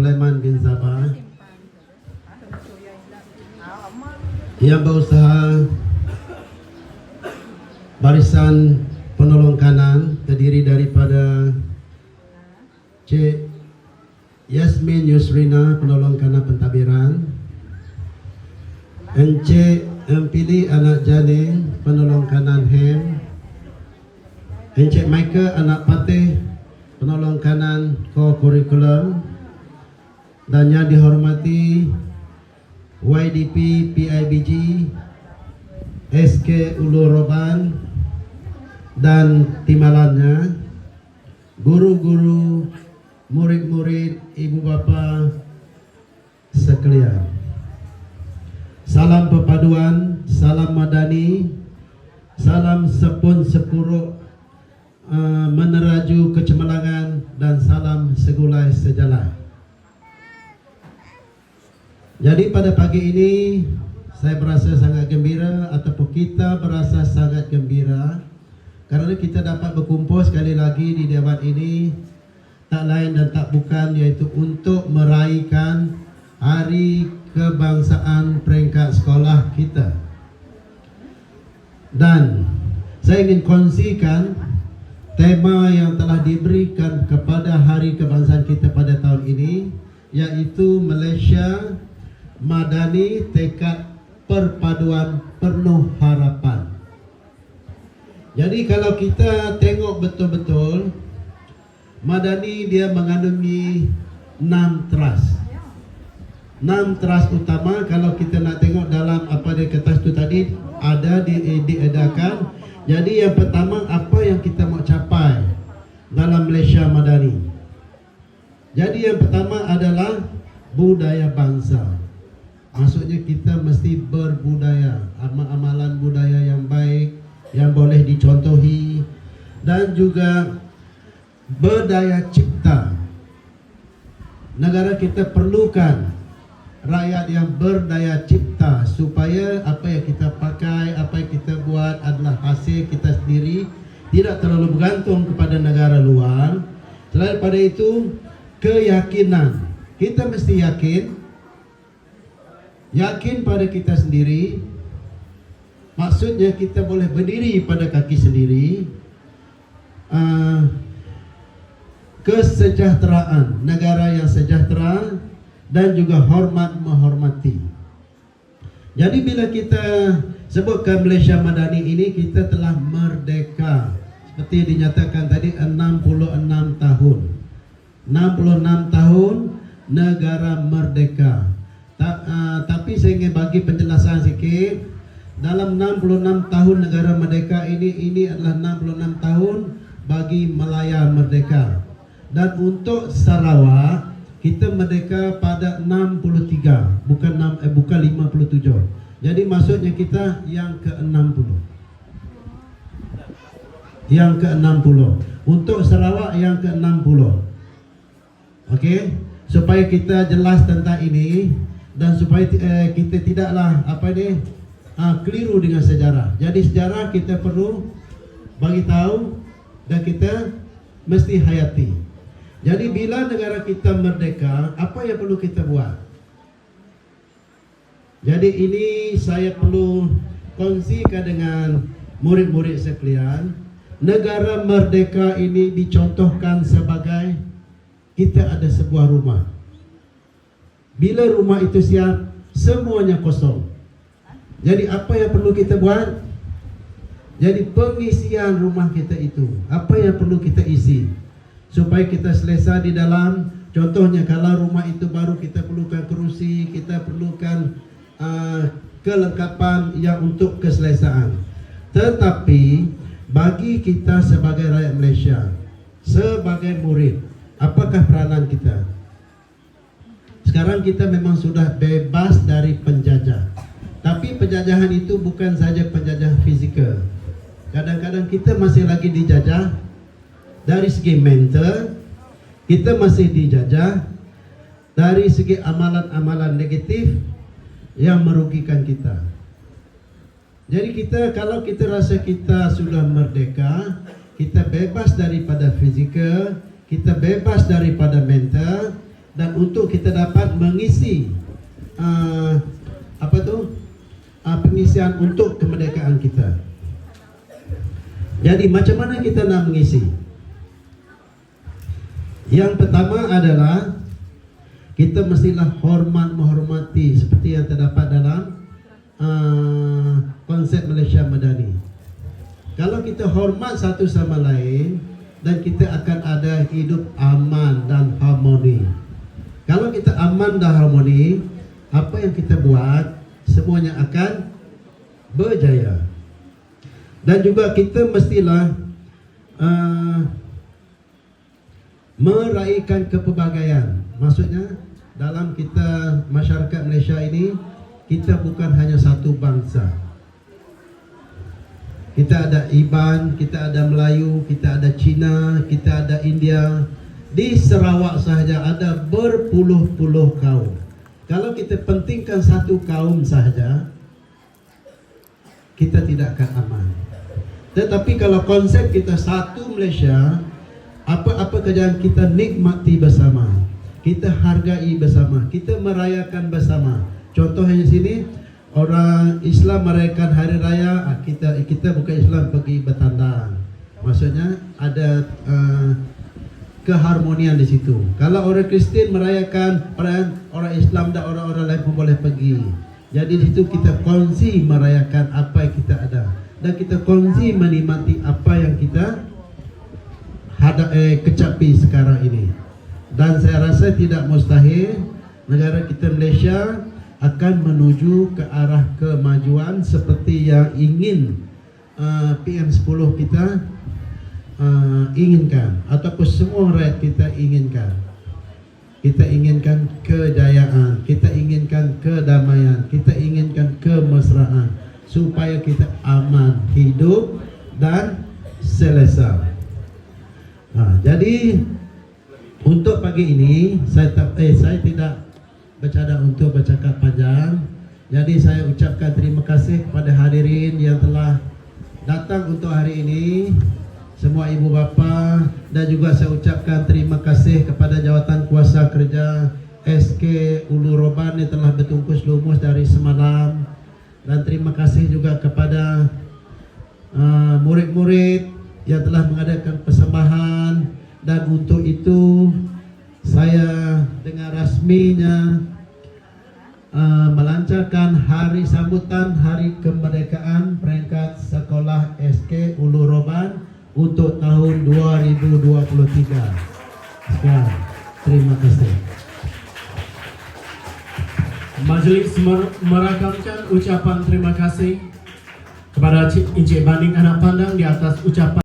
Sulaiman bin Sabah yang berusaha Barisan Penolong Kanan terdiri daripada Cik Yasmin Yusrina Penolong Kanan Pentadbiran, Encik Empili Anak Janing Penolong Kanan HEM, Encik Michael Anak Patih Penolong Kanan Co-Curriculum, dan yang dihormati YDP PIBG SK Ulu Roban dan timalannya, guru-guru, murid-murid, ibu bapa sekalian. Salam perpaduan, salam madani, salam sepun sepuruk meneraju kecemerlangan, dan salam segulai sejalan. Jadi pada pagi ini saya berasa sangat gembira, ataupun kita berasa sangat gembira kerana kita dapat berkumpul sekali lagi di dewan ini, tak lain dan tak bukan iaitu untuk meraihkan Hari Kebangsaan peringkat sekolah kita. Dan saya ingin kongsikan tema yang telah diberikan kepada Hari Kebangsaan kita pada tahun ini, iaitu Malaysia Madani Tekad Perpaduan Penuh Harapan. Jadi kalau kita tengok betul-betul, Madani dia mengandungi 6 trust. 6 trust utama. Kalau kita nak tengok dalam apa di kertas tu tadi ada diedarkan. Jadi yang pertama, apa yang kita mau capai dalam Malaysia Madani. Jadi yang pertama adalah budaya bangsa. Maksudnya kita mesti berbudaya, amalan budaya yang baik, yang boleh dicontohi, dan juga berdaya cipta. Negara kita perlukan rakyat yang berdaya cipta supaya apa yang kita pakai, apa yang kita buat adalah hasil kita sendiri, tidak terlalu bergantung kepada negara luar. Selain daripada itu, keyakinan. Kita mesti yakin pada kita sendiri. Maksudnya kita boleh berdiri pada kaki sendiri. Kesejahteraan, negara yang sejahtera, dan juga hormat menghormati. Jadi bila kita sebutkan Malaysia Madani ini, kita telah merdeka. Seperti dinyatakan tadi, 66 tahun. 66 tahun negara merdeka. Tapi saya ingin bagi penjelasan sikit. Dalam 66 tahun negara merdeka ini adalah 66 tahun bagi Malaya merdeka. Dan untuk Sarawak, kita merdeka pada 63, bukan 57. Jadi maksudnya kita yang ke-60. Yang ke-60. Untuk Sarawak yang ke-60. Okey, supaya kita jelas tentang ini dan supaya kita tidaklah keliru dengan sejarah. Jadi sejarah kita perlu bagi tahu dan kita mesti hayati. Jadi bila negara kita merdeka, apa yang perlu kita buat? Jadi ini saya perlu kongsikan dengan murid-murid sekalian. Negara merdeka ini dicontohkan sebagai kita ada sebuah rumah. Bila rumah itu siap, semuanya kosong. Jadi apa yang perlu kita buat? Jadi pengisian rumah kita itu, apa yang perlu kita isi supaya kita selesa di dalam. Contohnya kalau rumah itu baru, kita perlukan kerusi, kita perlukan kelengkapan yang untuk keselesaan. Tetapi bagi kita sebagai rakyat Malaysia, sebagai murid, apakah peranan kita? Sekarang kita memang sudah bebas dari penjajah. Tapi penjajahan itu bukan saja penjajah fizikal. Kadang-kadang kita masih lagi dijajah dari segi mental. Kita masih dijajah dari segi amalan-amalan negatif yang merugikan kita. Jadi kita, kalau kita rasa kita sudah merdeka, kita bebas daripada fizikal, kita bebas daripada mental, dan untuk kita dapat mengisi pengisian untuk kemerdekaan kita. Jadi macam mana kita nak mengisi? Yang pertama adalah kita mestilah menghormati seperti yang terdapat dalam konsep Malaysia Madani. Kalau kita hormat satu sama lain, dan kita akan ada hidup aman dan harmoni. Kalau kita aman dan harmoni, apa yang kita buat semuanya akan berjaya. Dan juga kita mestilah meraihkan kepelbagaian. Maksudnya dalam kita masyarakat Malaysia ini, kita bukan hanya satu bangsa. Kita ada Iban, kita ada Melayu, kita ada Cina, kita ada India. Di Sarawak sahaja ada berpuluh-puluh kaum. Kalau kita pentingkan satu kaum sahaja, kita tidak akan aman. Tetapi kalau konsep kita satu Malaysia, apa-apa kejadian kita nikmati bersama, kita hargai bersama, kita merayakan bersama. Contohnya sini, orang Islam merayakan hari raya, kita bukan Islam pergi bertandang. Maksudnya ada keharmonian di situ. Kalau orang Kristian merayakan perayaan, orang Islam dan orang-orang lain pun boleh pergi. Jadi di situ kita kongsi merayakan apa yang kita ada, dan kita kongsi menikmati apa yang kita kecapi sekarang ini. Dan saya rasa tidak mustahil negara kita Malaysia akan menuju ke arah kemajuan seperti yang ingin PM10 kita inginkan, ataupun semua rakyat kita inginkan. Kita inginkan kejayaan, kita inginkan kedamaian, kita inginkan kemesraan, supaya kita aman hidup dan selesa. Jadi untuk pagi ini saya tidak bercadang untuk bercakap panjang. Jadi saya ucapkan terima kasih kepada hadirin yang telah datang untuk hari ini, semua ibu bapa, dan juga saya ucapkan terima kasih kepada jawatan kuasa kerja SK Ulu Roban yang telah bertungkus lumus dari semalam, dan terima kasih juga kepada murid-murid yang telah mengadakan persembahan. Dan untuk itu saya dengan rasminya melancarkan hari sambutan Hari Kemerdekaan peringkat Sekolah SK Ulu Roban untuk tahun 2023. Sekian, terima kasih. Majlis merakamkan ucapan terima kasih kepada Encik Banding Anak Pandang di atas ucapan